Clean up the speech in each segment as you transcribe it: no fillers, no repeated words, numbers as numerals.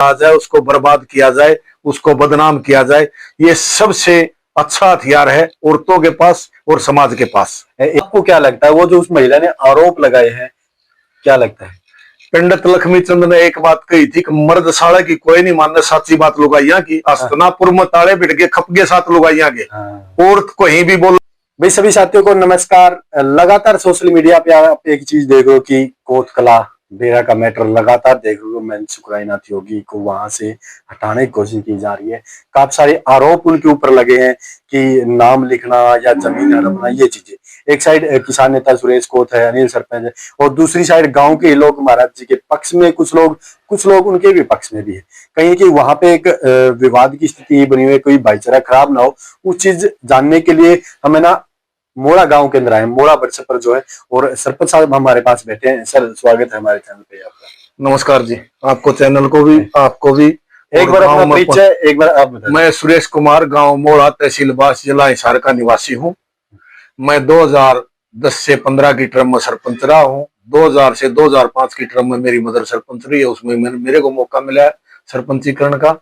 आ जाए, उसको बर्बाद किया जाए, उसको बदनाम किया जाए, ये सबसे अच्छा हथियार है औरतों के पास और समाज के पास। आपको क्या लगता है वो जो उस महिला ने आरोप लगाए हैं, क्या लगता है? पंडित लक्ष्मीचंद ने एक बात कही थी कि मर्द साड़ा की कोई नहीं मानना, सच्ची बात लुगाइया की। हस्तनापुर में ताले बिठ के खपगे साथ लुगाइया के, औरत कहीं भी बोल। भाई सभी साथियों को नमस्कार। लगातार सोशल मीडिया पे आप एक चीज देख रहे हो कि कोतकला डेरा का मैटर लगातार देख रहे हो, मैं सुकराईनाथ योगी को वहां से हटाने की कोशिश की जा रही है। काफी सारे आरोप उनके ऊपर लगे हैं कि नाम लिखना या जमीन हड़पना, ये चीजें। एक साइड किसान नेता सुरेश कोत है, अनिल सरपंच है, और दूसरी साइड गांव के लोग महाराज जी के पक्ष में, कुछ लोग उनके भी पक्ष में भी है। कहीं कि वहां पे एक विवाद की स्थिति बनी हुई है, कोई भाईचारा खराब ना हो, उस चीज जानने के लिए हमें ना मोड़ा गांव के अंदर आए, मोड़ा व्हाट्सएप पर जो है, और सरपंच साहब हमारे पास बैठे हैं। सर स्वागत है हमारे चैनल पे आपका। नमस्कार जी, आपको चैनल को भी, आपको भी। एक बार अपना परिचय एक बार आप बताएं। मैं सुरेश कुमार, गांव मोड़ा, तहसील बास, जिला हिसार का निवासी हूं। मैं 2010 से 15 की टर्म में सरपंच रहा हूं। 2000 से 2005 की टर्म में मेरी मदर सरपंच रही है, उसमें मेरे को मौका मिला है सरपंचीकरण का।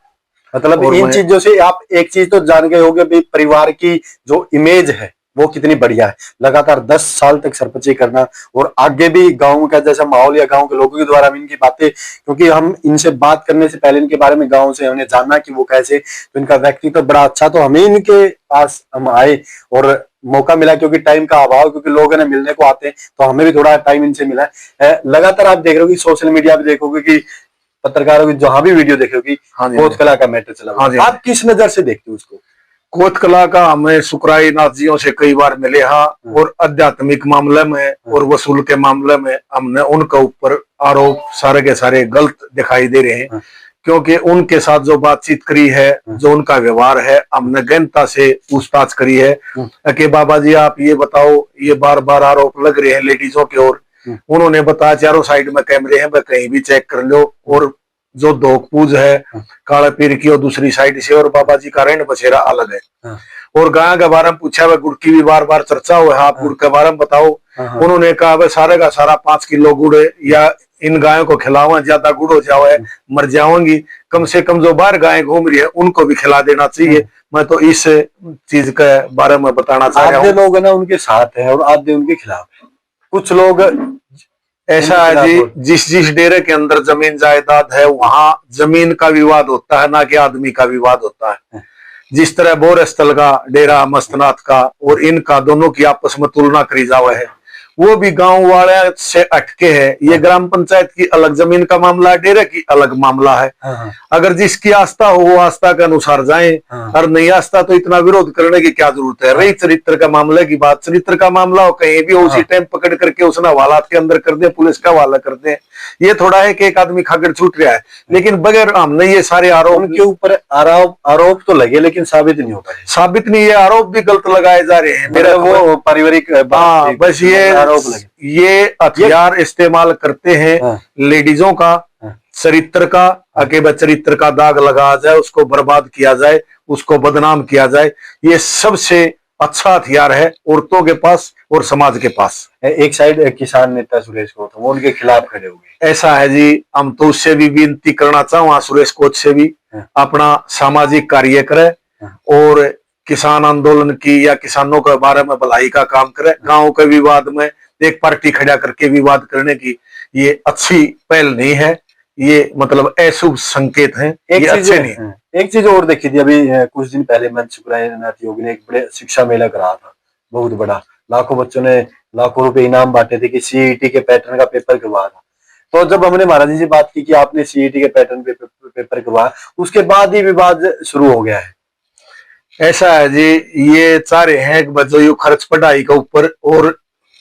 मतलब इन चीजों से आप एक चीज तो जान गए होंगे भी, परिवार की जो इमेज है वो कितनी बढ़िया है। लगातार 10 साल तक सरपंची करना, और आगे भी गांव का जैसा माहौल या गांव के लोगों के द्वारा इनकी बातें, क्योंकि हम इनसे बात करने से पहले इनके बारे में गांव से हमने जाना कि वो कैसे, तो इनका व्यक्तित्व बड़ा अच्छा, तो हमें इनके पास हम आए और मौका मिला, क्योंकि टाइम का अभाव, क्योंकि लोग है मिलने को आते हैं, तो हमें भी थोड़ा टाइम इनसे मिला है। लगातार आप देख रहे हो कि सोशल मीडिया पे देखोगे कि पत्रकारों की जहां भी वीडियो देखोगे कोतकला का मैटर चला, आप किस नजर से देखते हो उसको? कोतकला का हमें सुकराईनाथ जियों से कई बार मिले हाँ, और आध्यात्मिक मामले में और वसूल के मामले में हमने उनके ऊपर आरोप सारे के सारे गलत दिखाई दे रहे हैं। क्योंकि उनके साथ जो बातचीत करी है, जो उनका व्यवहार है, हमने गहनता से पूछताछ करी है कि बाबा जी आप ये बताओ, ये बार बार आरोप लग रहे हैं लेडीजों की ओर। उन्होंने बताया चारों साइड में कैमरे हैं, कहीं भी चेक कर लो, और जो धोख पूज है काला पीर की और दूसरी साइड से, और बाबा जी का रण बसेरा अलग है। और गाय के बारे में पूछा, वह गुड़ की भी बार बार चर्चा हुआ है, आप गुड़ के बारे में बताओ। उन्होंने कहा वह सारे का सारा 5 किलो गुड़ या इन गायों को खिलावा, ज्यादा गुड़ हो जाओ है मर जाओगी, कम से कम जो बाहर गायें घूम रही है उनको भी खिला देना चाहिए। मैं तो इस चीज के बारे में बताना चाह रहा हूँ। आधे लोग है ना उनके साथ है और आधे उनके खिलाफ है। कुछ लोग ऐसा है जी, जिस डेरे के अंदर जमीन जायदाद है वहां जमीन का विवाद होता है, ना कि आदमी का विवाद होता है। जिस तरह बोर स्थल का डेरा मस्तनाथ का और इनका दोनों की आपस में तुलना करी जावे है, वो भी गांव वाले से अटके है। ये ग्राम पंचायत की अलग जमीन का मामला है, डेरे की अलग मामला है। अगर जिसकी आस्था हो वो आस्था के अनुसार जाए, और नहीं आस्था तो इतना विरोध करने की क्या जरूरत है। रही चरित्र का मामले की बात, चरित्र का मामला हो कहीं भी उसी टाइम पकड़ करके उसने हवालात के अंदर कर दे, पुलिस का हवाला कर दे। ये थोड़ा है कि एक आदमी खाकर छूट रहा है, लेकिन बगैर हमने ये सारे आरोप उनके ऊपर आरोप तो लगे लेकिन साबित नहीं हो पाए। साबित नहीं, ये आरोप भी गलत लगाए जा रहे हैं। मेरा वो पारिवारिक बस ये हथियार इस्तेमाल करते हैं लेडीजों का, चरित्र का, अकेले चरित्र का दाग लगा जाए, उसको बर्बाद किया जाए, उसको बदनाम किया जाए। ये सबसे अच्छा हथियार है औरतों के पास और समाज के पास। एक साइड किसान नेता सुरेश कोच वो उनके खिलाफ खड़े हो गए। ऐसा है जी, हम तो उससे भी विनती करना चाहूँ, सुरेश कोच से भी अपना सामाजिक कार्य करे और किसान आंदोलन की या किसानों के बारे में भलाई का काम करे। गांव के विवाद में एक पार्टी खड़ा करके विवाद करने की ये अच्छी पहल नहीं है, ये मतलब अशुभ संकेत है, ये अच्छे नहीं है। एक चीज और देखी थी अभी कुछ दिन पहले मैं सुकराईनाथ योगी ने एक बड़े शिक्षा मेला करा था, बहुत बड़ा, लाखों बच्चों ने लाखों रुपए इनाम बांटे थे कि सीईटी के पैटर्न का पेपर करवाया था। तो जब हमने महाराज जी से बात की कि आपने सीईटी के पैटर्न पेपर करवाया, उसके बाद ही विवाद शुरू हो गया है। ऐसा है जी, ये चाह रहे हैं कि बच्चों यो खर्च पढ़ाई के ऊपर और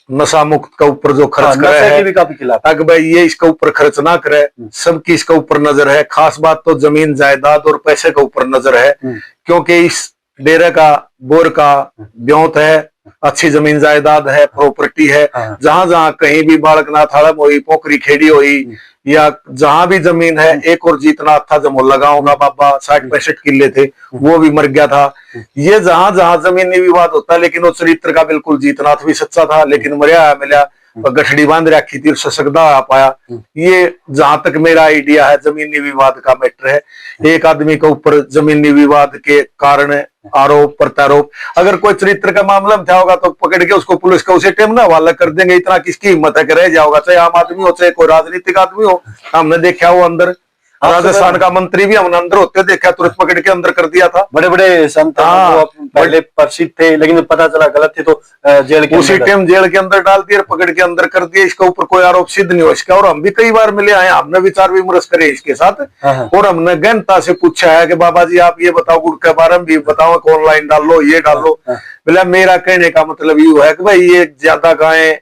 नशा मुक्त का ऊपर जो खर्च करे है, ताकि भाई ये इसके ऊपर खर्च ना करे। सबकी इसके ऊपर नजर है, खास बात तो जमीन जायदाद और पैसे के ऊपर नजर है, क्योंकि इस डेरे का बोर का ब्योत है, अच्छी जमीन जायदाद है, प्रॉपर्टी है। जहां जहां कहीं भी बालकनाथ हड़प हुई, पोखरी खेड़ी हुई, या जहां भी जमीन है, एक और जीतना था जमो लगाऊंगा बाबा 60-65 किले थे, वो भी मर गया था। ये जहां जहां जमीनी विवाद होता है, लेकिन वो चरित्र का बिल्कुल जीतनाथ भी सच्चा था, लेकिन मरिया मिला गठड़ी बांध रखी थी, ससकदा आ पाया। ये जहां तक मेरा आइडिया है जमीनी विवाद का मैटर है। एक आदमी के ऊपर जमीनी विवाद के कारण आरोप प्रत्यारोप, अगर कोई चरित्र का मामला में था होगा तो पकड़ के उसको पुलिस का उसी टाइम ना हवाला कर देंगे। इतना किसकी हिम्मत है कि रह जाओगा, चाहे आम आदमी हो चाहे कोई राजनीतिक आदमी हो। हमने देखा वो अंदर राजस्थान का मंत्री भी हमने अंदर होते देखा, तुरंत पकड़ के अंदर कर दिया था। बड़े बड़े संत वो पहले प्रसिद्ध थे, लेकिन पता चला गलत थे तो जेल के उसी टाइम जेल के अंदर डाल दिया, पकड़ के अंदर कर दिया। इसके ऊपर कोई आरोप सिद्ध नहीं हो इसका। और हम भी कई बार मिले आए, हमने विचार विमर्श करे इसके साथ, और हमने गहनता से पूछा है कि बाबा जी आप ये बताओ, गुड़ के बारे में भी बताओ, ऑनलाइन डाल लो, ये डाल लो। बोला मेरा कहने का मतलब ये है कि भाई ये ज्यादा गायें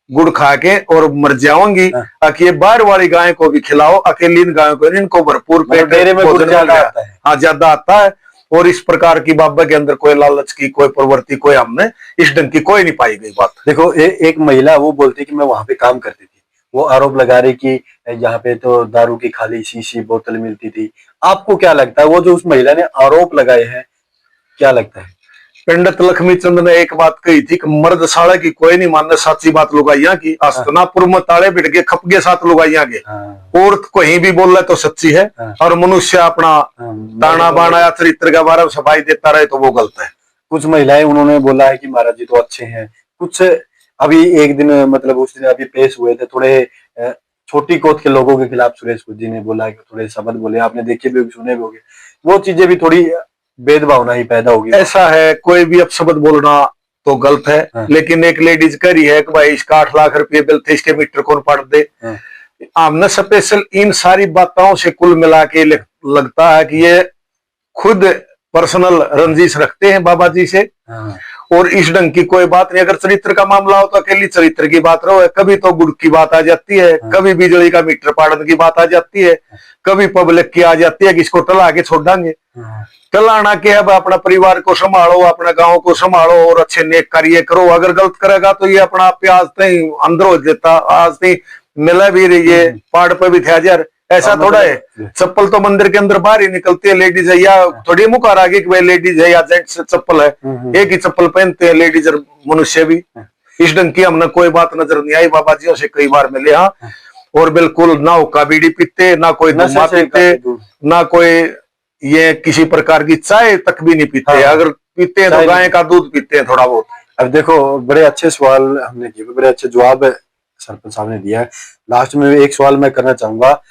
गुड़ खा के और मर जाओगी, ये बाहर वाली गाय को भी खिलाओ, अकेली इन गायों को, इनको भरपूर पेट में भोजन ज्यादा आता है। हाँ, ज्यादा आता है। और इस प्रकार की बाबा के अंदर कोई लालच की, कोई प्रवृत्ति, कोई हमने इस ढंग की कोई नहीं पाई गई बात। देखो एक महिला वो बोलती कि मैं वहां पे काम करती थी, वो आरोप लगा रही कि यहाँ पे तो दारू की खाली शीशी बोतल मिलती थी। आपको क्या लगता है, वो जो उस महिला ने आरोप लगाए हैं, क्या लगता है? पंडित लक्ष्मी चंद ने एक बात कही थी कि मर्द साले की कोई नहीं मानने, सच्ची बात लुगाइया की। अस्तनापुर में ताले बिठ के खपगे साथ लुगाइया के, औरत कहीं भी बोल रहा तो सच्ची है। और मनुष्य अपना ताना बाना या चरित्र के बारे में सफाई देता रहे तो वो गलत है। कुछ महिलाएं उन्होंने बोला है कि महाराज जी तो अच्छे हैं। कुछ अभी एक दिन मतलब उस दिन अभी पेश हुए थे, थोड़े छोटी कोत के लोगों के खिलाफ सुरेश कुछ जी ने बोला कि थोड़े शब्द बोले, आपने देखे भी सुने भी होंगे। वो चीजें भी थोड़ी भेदभावना ही पैदा होगी। ऐसा है, कोई भी अपशब्द बोलना तो गलत है। लेकिन एक लेडीज कह रही है कि भाई इसका 8 लाख रुपए बिल थे, इसके मीटर कौन पढ़ दे। हमने स्पेशल इन सारी बातों से कुल मिला के लगता है कि ये खुद पर्सनल रंजिश रखते हैं बाबा जी से। और इस ढंग की कोई बात नहीं। अगर चरित्र का मामला हो तो अकेली चरित्र की बात रहो, कभी तो गुड़ की बात आ जाती है, कभी बिजली का मीटर पाड़न की बात आ जाती है, कभी पब्लिक की आ जाती है कि इसको टला के छोड़ देंगे। टलाना के अब अपना परिवार को संभालो, अपना गांव को संभालो और अच्छे नेक कार्य करो। अगर गलत करेगा तो ये अपना आप आज तक अंदर हो जाता, आज तक मिला भी रही है, पहाड़ पे भी थे यार। ऐसा थोड़ा है, चप्पल तो मंदिर के अंदर बाहर ही निकलती है लेडीज है, या थोड़ी मुकार आगे कि भाई लेडीज है या जेंट्स चप्पल है, एक ही चप्पल पहनते हैं लेडीज और मनुष्य भी। इस ढंग की हमने कोई बात नजर नहीं आई। बाबा जी से कई बार मिले हाँ, और बिल्कुल ना हुक्का बीड़ी पीते, ना कोई धुआं पीते, ना कोई ये किसी प्रकार की चाय तक भी नहीं पीते। अगर पीते हैं तो गाय का दूध पीते हैं थोड़ा बहुत। अब देखो बड़े अच्छे सवाल हमने किए, बड़े अच्छे जवाब सरपंच साहब ने दिया है। लास्ट में एक सवाल मैं करना चाहूंगा।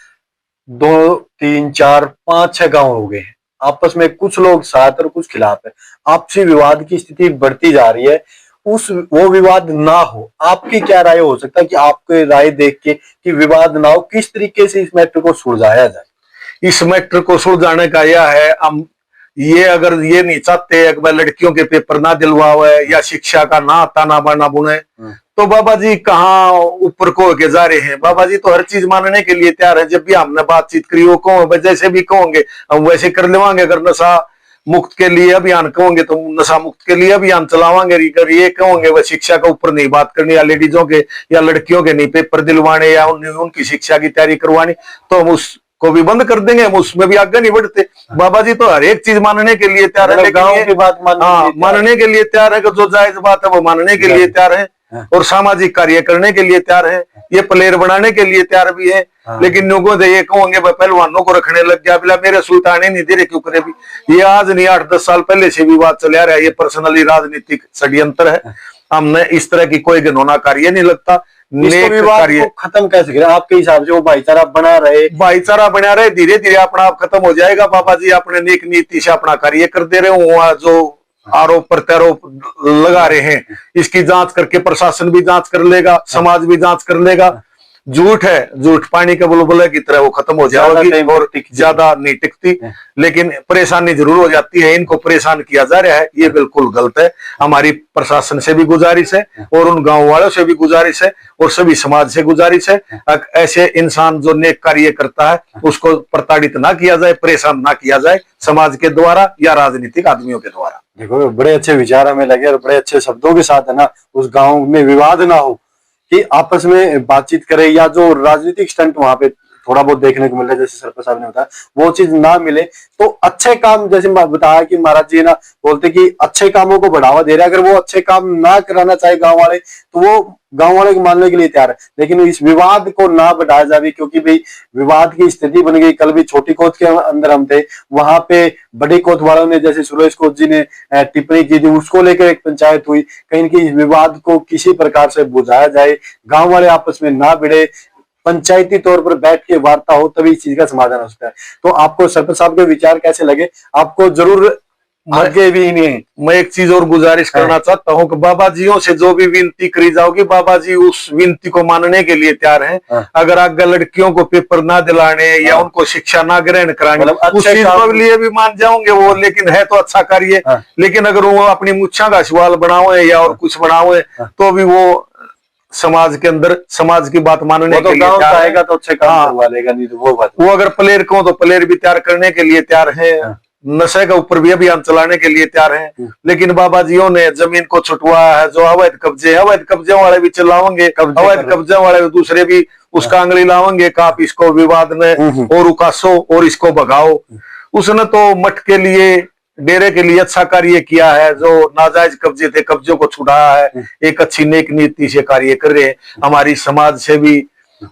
2, 3, 4, 5, 6 गांव हो गए हैं, आपस में कुछ लोग साथ और कुछ खिलाफ है, आपसी विवाद की स्थिति बढ़ती जा रही है। वो विवाद ना हो, आपकी क्या राय हो सकता है कि आपके राय देख के कि विवाद ना हो, किस तरीके से इस मैटर को सुलझाया जाए? इस मैटर को सुलझाने का यह है, हम ये अगर ये नहीं चाहते एक बार लड़कियों के पेपर ना दिलवावे या शिक्षा का ना ताना बाना बुने, तो बाबा जी कहाँ ऊपर को होके जा रहे हैं। बाबा जी तो हर चीज मानने के लिए तैयार है। जब भी हमने बातचीत करी वो कहो जैसे भी कहोगे हम वैसे कर लेवांगे। अगर नशा मुक्त के लिए अभियान कहोगे तो नशा मुक्त के लिए अभियान चलावांगे। अगर ये कहोगे वह शिक्षा के ऊपर नहीं बात करनी, या लेडीजों के या लड़कियों के नहीं पेपर दिलवाने या उनकी शिक्षा की तैयारी करवानी, तो हम उसको भी बंद कर देंगे, हम उसमें भी आगे नहीं बढ़ते। बाबा जी तो हर एक चीज मानने के लिए तैयार है, गाँव की बात मानने के लिए तैयार है, जो जायज बात है वो मानने के लिए तैयार है, और सामाजिक कार्य करने के लिए तैयार है, ये प्लेयर बनाने के लिए तैयार भी है। लेकिन लोगों से ये कहोगे पहलवानों को रखने लग गया, बिला मेरे सुल्ताने नहीं दे रहे क्यों करे भी। ये आज नहीं 8-10 साल पहले से विवाद चला रहा है, ये पर्सनली राजनीतिक षड्यंत्र है। हमने इस तरह की कोई घिनौना कार्य नहीं लगता। कार्य खत्म कैसे करें आपके हिसाब से? वो भाईचारा बना रहे, धीरे धीरे अपना आप खत्म हो जाएगा। बाबा जी अपने नेक नीति से अपना कार्य कर दे रहे हो। जो आरोप प्रत्यारोप लगा रहे हैं इसकी जांच करके प्रशासन भी जांच कर लेगा, समाज भी जांच कर लेगा। झूठ है, झूठ पानी के बुलबुले की तरह वो खत्म हो जाएगी और ज्यादा नहीं टिकती, लेकिन परेशानी जरूर हो जाती है। इनको परेशान किया जा रहा है, ये बिल्कुल गलत है। हमारी प्रशासन से भी गुजारिश है और उन गांव वालों से भी गुजारिश है और सभी समाज से गुजारिश है, ऐसे इंसान जो नेक कार्य करता है उसको प्रताड़ित ना किया जाए, परेशान ना किया जाए समाज के द्वारा या राजनीतिक आदमियों के द्वारा। देखो बड़े अच्छे विचार हमें लगे और बड़े अच्छे शब्दों के साथ है ना, उस गांव में विवाद ना हो, कि आपस में बातचीत करे, या जो राजनीतिक स्टंट वहां पे थोड़ा बहुत देखने को मिल रहा है, जैसे सरपंच साहब ने बताया, वो चीज ना मिले तो अच्छे काम, जैसे बताया कि महाराज जी ना बोलते कि अच्छे कामों को बढ़ावा दे रहे हैं, अगर वो अच्छे काम ना कराना चाहे गांव वाले तो वो गांव वाले को मानने के लिए तैयार है, लेकिन इस विवाद को ना बढ़ाया जाए, क्योंकि भाई विवाद की स्थिति बन गई। कल भी छोटी कोत के अंदर हम थे, वहां पे बड़ी कोत वालों ने, जैसे सुरेश कोत जी ने टिप्पणी की थी, उसको लेकर एक पंचायत हुई। कहीं कि इस विवाद को किसी प्रकार से बुझाया जाए, गांव वाले आपस में ना भिड़े, पंचायती तौर पर बैठ के वार्ता हो, तभी इस चीज का समाधान हो सकता है। तो आपको सरपंच साहब के विचार कैसे लगे? आपको जरूर आगे भी नहीं। मैं एक चीज और गुजारिश करना चाहता हूँ कि बाबा जियों से जो भी विनती करी जाओगी, बाबा जी उस विनती को मानने के लिए तैयार हैं। अगर आगे लड़कियों को पेपर ना दिलाने या उनको शिक्षा ना ग्रहण कराने, उस चीज के लिए भी मान जाओगे वो, लेकिन है तो अच्छा कार्य। लेकिन अगर वो अपनी मुच्छा का सवाल बनावे या और कुछ बनावे तो भी वो समाज के अंदर समाज की बात मानने के लिए तैयार आएगा तो अच्छे काम करवा लेगा, नहीं तो वो बात। वो अगर प्लेयर को तो प्लेयर भी तैयार करने के लिए तैयार है, नशे के ऊपर भी अभियान चलाने के लिए तैयार हैं। लेकिन बाबा जियों ने जमीन को छुटवाया है, जो अवैध कब्जे वाले भी चलावेंगे, अवैध कब्जे वाले दूसरे भी उसका आंगली लावेंगे कि आप इसको विवाद में और उकासो और इसको भगाओ। उसने तो मठ के लिए, डेरे के लिए अच्छा कार्य किया है, जो नाजायज कब्जे थे कब्जों को छुड़ाया है, एक अच्छी नेक नीति से कार्य कर रहे हैं। हमारी समाज से भी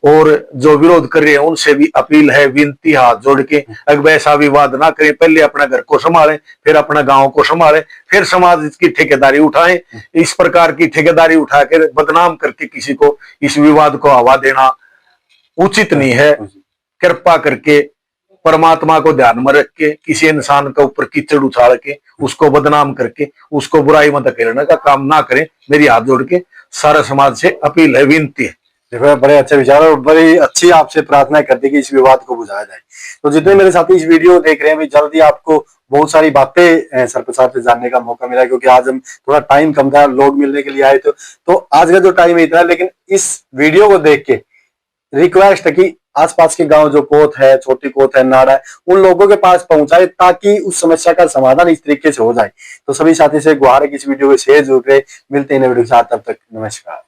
और जो विरोध कर रहे हैं उनसे भी अपील है, विनती हाथ जोड़ के, अगर ऐसा विवाद ना करें, पहले अपना घर को संभालें, फिर अपना गांव को संभालें, फिर समाज की ठेकेदारी उठाएं। इस प्रकार की ठेकेदारी उठाकर बदनाम करके किसी को इस विवाद को हवा देना उचित नहीं है। कृपा करके परमात्मा को ध्यान में रख के किसी इंसान के ऊपर कीचड़ उछाल के उसको बदनाम करके उसको बुराई में धकेलने का काम ना करें। मेरी हाथ जोड़ के सारा समाज से अपील है, विनती है। देखो बड़े अच्छे विचार और बड़ी अच्छी आपसे प्रार्थना करती कि इस विवाद को बुझाया जाए। तो जितने मेरे साथी इस वीडियो देख रहे हैं, जल्दी आपको बहुत सारी बातें सरपंच साहब से जानने का मौका मिला, क्योंकि आज हम थोड़ा टाइम कम था, लोग मिलने के लिए आए तो आज का जो टाइम है इतना। लेकिन इस वीडियो को देख के रिक्वेस्ट है कि आसपास के गांव जो कोत है, छोटी कोत है, नाड़ा है, उन लोगों के पास पहुंचाए ताकि उस समस्या का समाधान इस तरीके से हो जाए। तो सभी साथी से गुहार है कि इस वीडियो को शेयर जरूर करें। मिलते हैं नए वीडियो के साथ, तब तक नमस्कार।